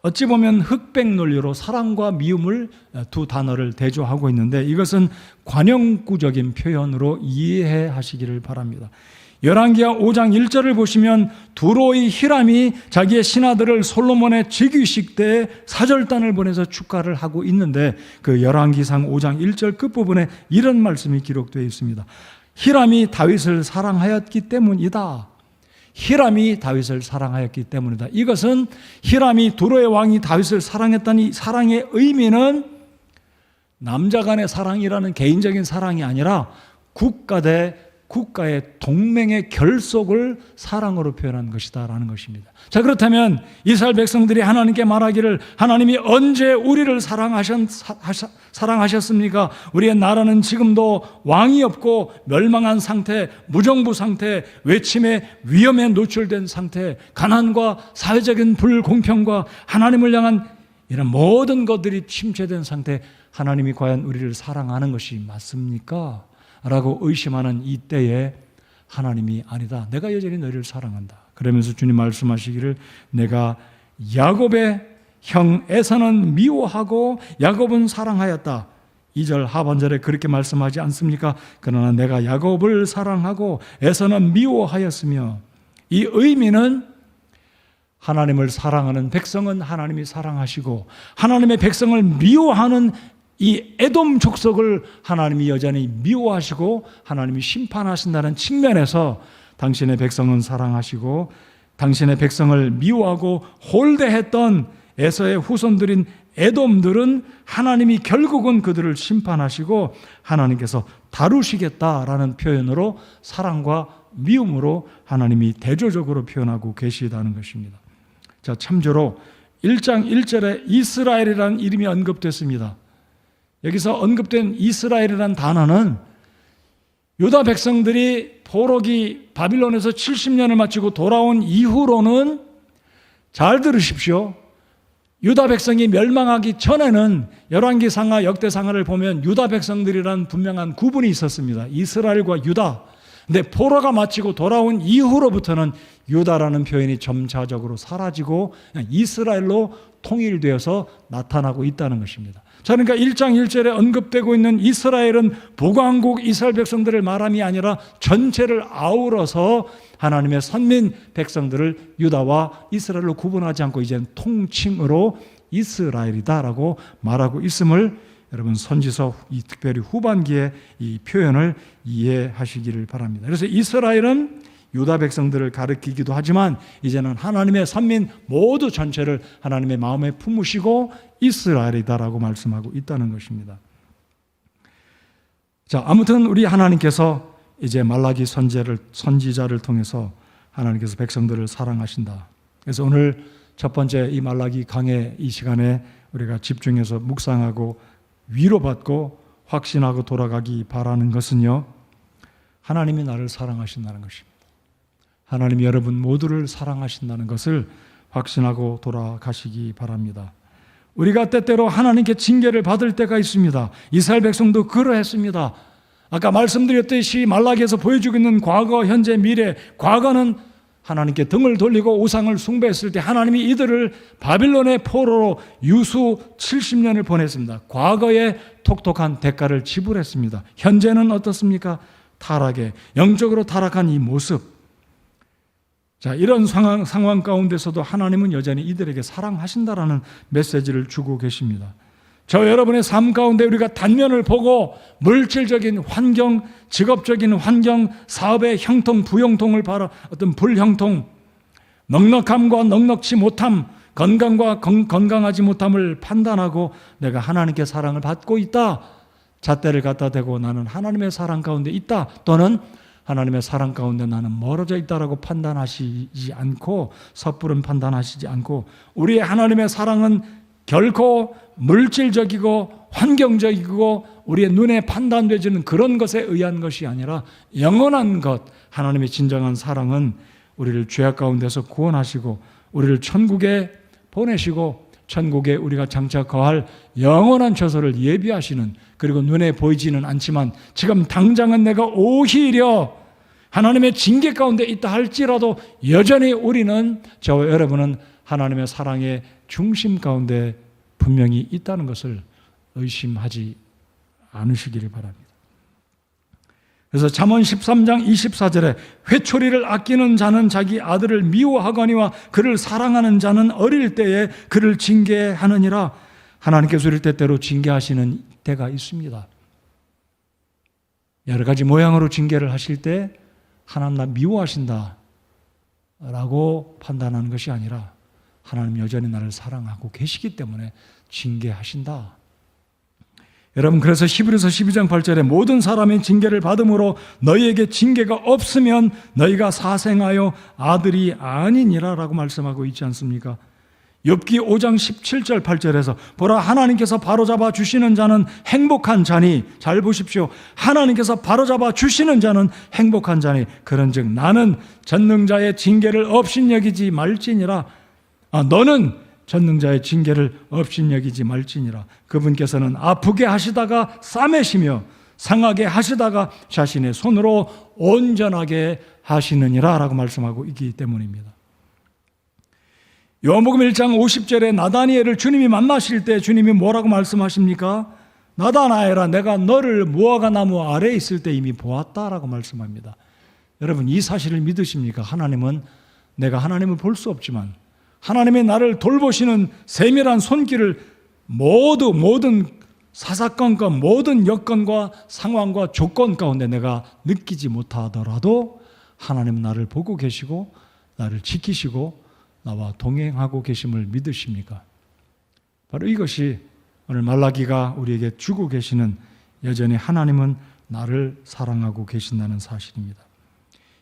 어찌 보면 흑백 논리로 사랑과 미움을 두 단어를 대조하고 있는데 이것은 관용구적인 표현으로 이해하시기를 바랍니다. 열왕기하 5장 1절을 보시면 두로의 히람이 자기의 신하들을 솔로몬의 즉위식 때 사절단을 보내서 축가를 하고 있는데 그 열왕기상 5장 1절 끝부분에 이런 말씀이 기록되어 있습니다. 히람이 다윗을 사랑하였기 때문이다. 히람이 다윗을 사랑하였기 때문이다. 이것은 히람이 두로의 왕이 다윗을 사랑했다는 이 사랑의 의미는 남자 간의 사랑이라는 개인적인 사랑이 아니라 국가 대 국가의 동맹의 결속을 사랑으로 표현한 것이다라는 것입니다. 자, 그렇다면 이스라엘 백성들이 하나님께 말하기를 하나님이 언제 우리를 사랑하셨습니까? 우리의 나라는 지금도 왕이 없고 멸망한 상태, 무정부 상태, 외침의 위험에 노출된 상태, 가난과 사회적인 불공평과 하나님을 향한 이런 모든 것들이 침체된 상태, 하나님이 과연 우리를 사랑하는 것이 맞습니까? 라고 의심하는 이때에 하나님이 아니다. 내가 여전히 너희를 사랑한다. 그러면서 주님 말씀하시기를 내가 야곱의 형 에서는 미워하고 야곱은 사랑하였다. 2절 하반절에 그렇게 말씀하지 않습니까? 그러나 내가 야곱을 사랑하고 에서는 미워하였으며, 이 의미는 하나님을 사랑하는 백성은 하나님이 사랑하시고 하나님의 백성을 미워하는 이 에돔 족속을 하나님이 여전히 미워하시고 하나님이 심판하신다는 측면에서 당신의 백성은 사랑하시고 당신의 백성을 미워하고 홀대했던 에서의 후손들인 에돔들은 하나님이 결국은 그들을 심판하시고 하나님께서 다루시겠다라는 표현으로 사랑과 미움으로 하나님이 대조적으로 표현하고 계시다는 것입니다. 자, 참조로 1장 1절에 이스라엘이라는 이름이 언급됐습니다. 여기서 언급된 이스라엘이라는 단어는 유다 백성들이 포로기 바빌론에서 70년을 마치고 돌아온 이후로는, 잘 들으십시오, 유다 백성이 멸망하기 전에는 열왕기상하 역대상하를 보면 유다 백성들이란 분명한 구분이 있었습니다. 이스라엘과 유다. 근데 포로가 마치고 돌아온 이후로부터는 유다라는 표현이 점차적으로 사라지고 이스라엘로 통일되어서 나타나고 있다는 것입니다. 자, 그러니까 1장 1절에 언급되고 있는 이스라엘은 북왕국 이스라엘 백성들을 말함이 아니라 전체를 아우러서 하나님의 선민 백성들을 유다와 이스라엘로 구분하지 않고 이제는 통칭으로 이스라엘이다라고 말하고 있음을 여러분 선지서 특별히 후반기에 이 표현을 이해하시기를 바랍니다. 그래서 이스라엘은 유다 백성들을 가리키기도 하지만 이제는 하나님의 선민 모두 전체를 하나님의 마음에 품으시고 이스라엘이다라고 말씀하고 있다는 것입니다. 자, 아무튼 우리 하나님께서 이제 말라기 선지자를 통해서 하나님께서 백성들을 사랑하신다. 그래서 오늘 첫 번째 이 말라기 강해 이 시간에 우리가 집중해서 묵상하고 위로받고 확신하고 돌아가기 바라는 것은요, 하나님이 나를 사랑하신다는 것입니다. 하나님이 여러분 모두를 사랑하신다는 것을 확신하고 돌아가시기 바랍니다. 우리가 때때로 하나님께 징계를 받을 때가 있습니다. 이스라엘 백성도 그러했습니다. 아까 말씀드렸듯이 말라기에서 보여주고 있는 과거, 현재, 미래. 과거는 하나님께 등을 돌리고 우상을 숭배했을 때 하나님이 이들을 바빌론의 포로로 유수 70년을 보냈습니다. 과거에 톡톡한 대가를 지불했습니다. 현재는 어떻습니까? 타락에, 영적으로 타락한 이 모습. 자, 이런 상황 가운데서도 하나님은 여전히 이들에게 사랑하신다라는 메시지를 주고 계십니다. 저 여러분의 삶 가운데 우리가 단면을 보고 물질적인 환경, 직업적인 환경, 사업의 형통, 부형통을 바라 어떤 불형통, 넉넉함과 넉넉지 못함, 건강과 건강하지 못함을 판단하고 내가 하나님께 사랑을 받고 있다, 잣대를 갖다 대고 나는 하나님의 사랑 가운데 있다, 또는 하나님의 사랑 가운데 나는 멀어져 있다라고 판단하시지 않고, 섣부른 판단하시지 않고, 우리의 하나님의 사랑은 결코 물질적이고 환경적이고 우리의 눈에 판단되지는 그런 것에 의한 것이 아니라 영원한 것, 하나님의 진정한 사랑은 우리를 죄악 가운데서 구원하시고 우리를 천국에 보내시고 천국에 우리가 장차 거할 영원한 처소를 예비하시는, 그리고 눈에 보이지는 않지만 지금 당장은 내가 오히려 하나님의 징계 가운데 있다 할지라도 여전히 우리는, 저와 여러분은 하나님의 사랑의 중심 가운데 분명히 있다는 것을 의심하지 않으시기를 바랍니다. 그래서 잠언 13장 24절에 회초리를 아끼는 자는 자기 아들을 미워하거니와 그를 사랑하는 자는 어릴 때에 그를 징계하느니라. 하나님께서 우리를 때때로 징계하시는 때가 있습니다. 여러 가지 모양으로 징계를 하실 때 하나님 나 미워하신다 라고 판단하는 것이 아니라 하나님 여전히 나를 사랑하고 계시기 때문에 징계하신다. 여러분, 그래서 히브리서 12장 8절에 모든 사람의 징계를 받음으로 너희에게 징계가 없으면 너희가 사생하여 아들이 아니니라 라고 말씀하고 있지 않습니까? 욥기 5장 17절 8절에서 보라, 하나님께서 바로잡아 주시는 자는 행복한 자니, 잘 보십시오, 하나님께서 바로잡아 주시는 자는 행복한 자니 그런즉 나는 전능자의 징계를 업신여기지 말지니라. 너는 전능자의 징계를 업신여기지 말지니라. 그분께서는 아프게 하시다가 싸매시며 상하게 하시다가 자신의 손으로 온전하게 하시느니라 라고 말씀하고 있기 때문입니다. 요한복음 1장 50절에 나다니엘을 주님이 만나실 때 주님이 뭐라고 말씀하십니까? 나다나엘아, 내가 너를 무화과 나무 아래에 있을 때 이미 보았다라고 말씀합니다. 여러분, 이 사실을 믿으십니까? 하나님은, 내가 하나님을 볼 수 없지만 하나님의 나를 돌보시는 세밀한 손길을 모든 사사건과 모든 여건과 상황과 조건 가운데 내가 느끼지 못하더라도 하나님은 나를 보고 계시고 나를 지키시고 나와 동행하고 계심을 믿으십니까? 바로 이것이 오늘 말라기가 우리에게 주고 계시는, 여전히 하나님은 나를 사랑하고 계신다는 사실입니다.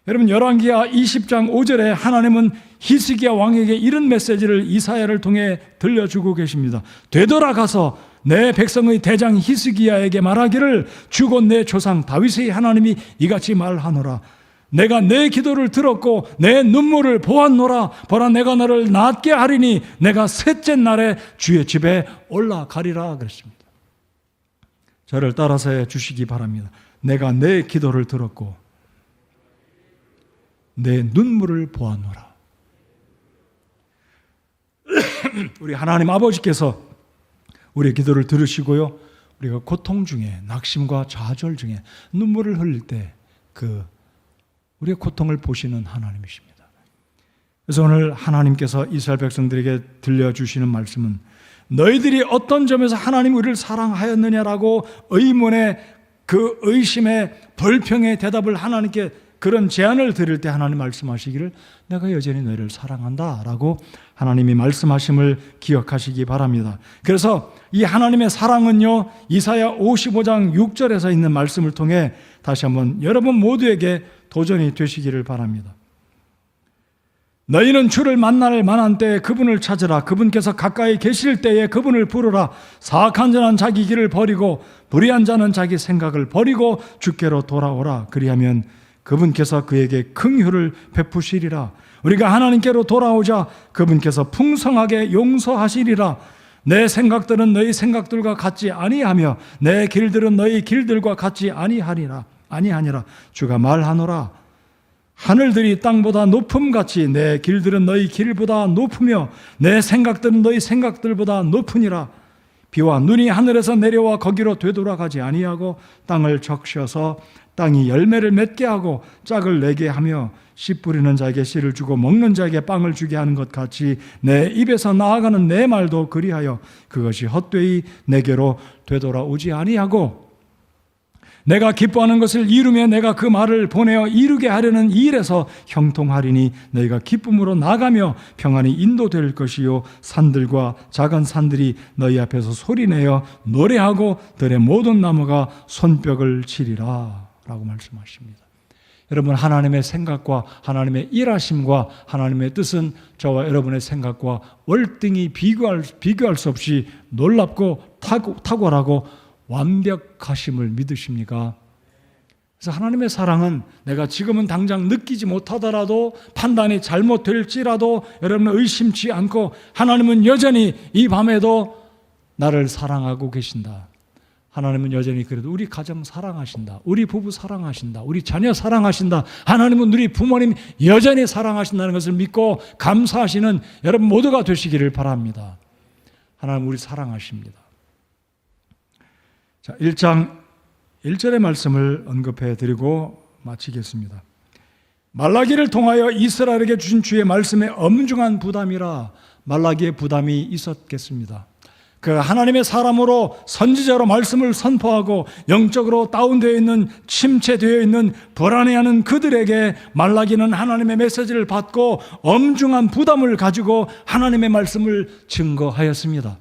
여러분, 열왕기하 20장 5절에 하나님은 히스기야 왕에게 이런 메시지를 이사야를 통해 들려주고 계십니다. 되돌아가서 내 백성의 대장 히스기야에게 말하기를 주고 내 조상 다윗의 하나님이 이같이 말하노라. 내가 내 기도를 들었고 내 눈물을 보았노라. 보라, 내가 너를 낫게 하리니 내가 셋째 날에 주의 집에 올라가리라 그랬습니다. 저를 따라서 해 주시기 바랍니다. 내가 내 기도를 들었고 내 눈물을 보았노라. 우리 하나님 아버지께서 우리의 기도를 들으시고요, 우리가 고통 중에, 낙심과 좌절 중에 눈물을 흘릴 때 우리의 고통을 보시는 하나님이십니다. 그래서 오늘 하나님께서 이스라엘 백성들에게 들려주시는 말씀은, 너희들이 어떤 점에서 하나님 우리를 사랑하였느냐라고 의문의 그 의심의 불평의 대답을 하나님께 그런 제안을 드릴 때 하나님 말씀하시기를 내가 여전히 너희를 사랑한다 라고 하나님이 말씀하심을 기억하시기 바랍니다. 그래서 이 하나님의 사랑은요, 이사야 55장 6절에서 있는 말씀을 통해 다시 한번 여러분 모두에게 도전이 되시기를 바랍니다. 너희는 주를 만날 만한 때에 그분을 찾으라. 그분께서 가까이 계실 때에 그분을 부르라. 사악한 자는 자기 길을 버리고 불의한 자는 자기 생각을 버리고 주께로 돌아오라. 그리하면 그분께서 그에게 긍휼을 베푸시리라. 우리가 하나님께로 돌아오자 그분께서 풍성하게 용서하시리라. 내 생각들은 너희 생각들과 같지 아니하며 내 길들은 너희 길들과 같지 아니하니라. 주가 말하노라. 하늘들이 땅보다 높음같이 내 길들은 너희 길보다 높으며 내 생각들은 너희 생각들보다 높으니라. 비와 눈이 하늘에서 내려와 거기로 되돌아가지 아니하고 땅을 적셔서 땅이 열매를 맺게 하고 짝을 내게 하며 씨 뿌리는 자에게 씨를 주고 먹는 자에게 빵을 주게 하는 것 같이 내 입에서 나아가는 내 말도 그리하여 그것이 헛되이 내게로 되돌아오지 아니하고, 내가 기뻐하는 것을 이루며 내가 그 말을 보내어 이루게 하려는 이 일에서 형통하리니 너희가 기쁨으로 나가며 평안히 인도될 것이요 산들과 작은 산들이 너희 앞에서 소리내어 노래하고 들의 모든 나무가 손뼉을 치리라 라고 말씀하십니다. 여러분, 하나님의 생각과 하나님의 일하심과 하나님의 뜻은 저와 여러분의 생각과 월등히 비교할 수 없이 놀랍고 탁월하고 완벽하심을 믿으십니까? 그래서 하나님의 사랑은 내가 지금은 당장 느끼지 못하더라도, 판단이 잘못될지라도 여러분은 의심치 않고 하나님은 여전히 이 밤에도 나를 사랑하고 계신다. 하나님은 여전히 그래도 우리 가정 사랑하신다. 우리 부부 사랑하신다. 우리 자녀 사랑하신다. 하나님은 우리 부모님 여전히 사랑하신다는 것을 믿고 감사하시는 여러분 모두가 되시기를 바랍니다. 하나님 우리 사랑하십니다. 자, 1장 1절의 말씀을 언급해 드리고 마치겠습니다. 말라기를 통하여 이스라엘에게 주신 주의 말씀에 엄중한 부담이라 말라기의 부담이 있었겠습니다. 그 하나님의 사람으로 선지자로 말씀을 선포하고 영적으로 다운되어 있는, 침체되어 있는, 불안해하는 그들에게 말라기는 하나님의 메시지를 받고 엄중한 부담을 가지고 하나님의 말씀을 증거하였습니다.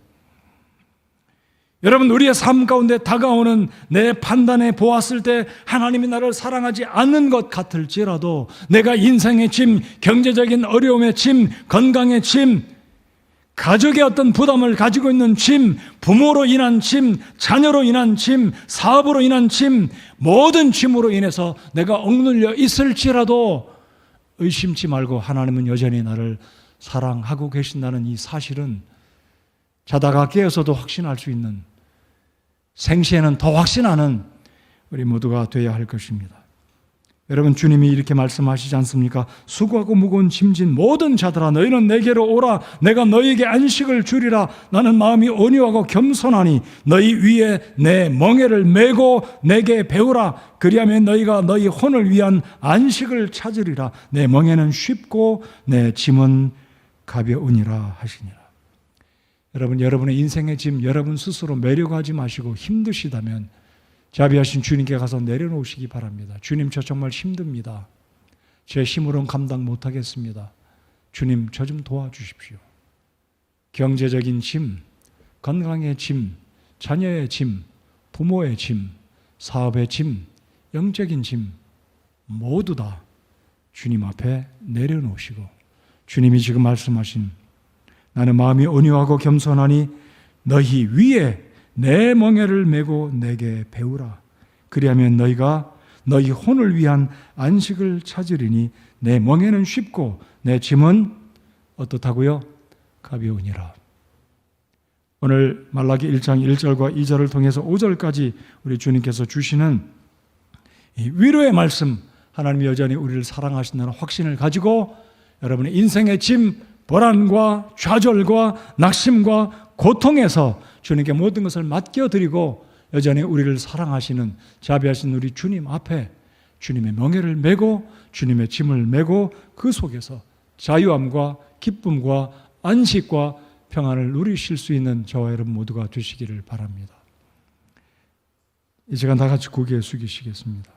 여러분, 우리의 삶 가운데 다가오는 내 판단에 보았을 때 하나님이 나를 사랑하지 않는 것 같을지라도, 내가 인생의 짐, 경제적인 어려움의 짐, 건강의 짐, 가족의 어떤 부담을 가지고 있는 짐, 부모로 인한 짐, 자녀로 인한 짐, 사업으로 인한 짐, 모든 짐으로 인해서 내가 억눌려 있을지라도 의심치 말고 하나님은 여전히 나를 사랑하고 계신다는 이 사실은 자다가 깨어서도 확신할 수 있는, 생시에는 더 확신하는 우리 모두가 되어야 할 것입니다. 여러분, 주님이 이렇게 말씀하시지 않습니까? 수고하고 무거운 짐진 모든 자들아 너희는 내게로 오라. 내가 너희에게 안식을 주리라. 나는 마음이 온유하고 겸손하니 너희 위에 내 멍에를 메고 내게 배우라. 그리하면 너희가 너희 혼을 위한 안식을 찾으리라. 내 멍에는 쉽고 내 짐은 가벼우니라 하시니라. 여러분, 여러분의 인생의 짐 여러분 스스로 매려고 하지 마시고 힘드시다면 자비하신 주님께 가서 내려놓으시기 바랍니다. 주님, 저 정말 힘듭니다. 제 힘으로는 감당 못하겠습니다. 주님, 저 좀 도와주십시오. 경제적인 짐, 건강의 짐, 자녀의 짐, 부모의 짐, 사업의 짐, 영적인 짐 모두 다 주님 앞에 내려놓으시고, 주님이 지금 말씀하신 나는 마음이 온유하고 겸손하니 너희 위에 내 멍에를 메고 내게 배우라. 그리하면 너희가 너희 혼을 위한 안식을 찾으리니 내 멍에는 쉽고 내 짐은 어떻다고요? 가벼우니라. 오늘 말라기 1장 1절과 2절을 통해서 5절까지 우리 주님께서 주시는 이 위로의 말씀, 하나님이 여전히 우리를 사랑하신다는 확신을 가지고 여러분의 인생의 짐, 불안과 좌절과 낙심과 고통에서 주님께 모든 것을 맡겨드리고 여전히 우리를 사랑하시는 자비하신 우리 주님 앞에 주님의 멍에를 메고 주님의 짐을 메고 그 속에서 자유함과 기쁨과 안식과 평안을 누리실 수 있는 저와 여러분 모두가 되시기를 바랍니다. 이 시간 다 같이 고개 숙이시겠습니다.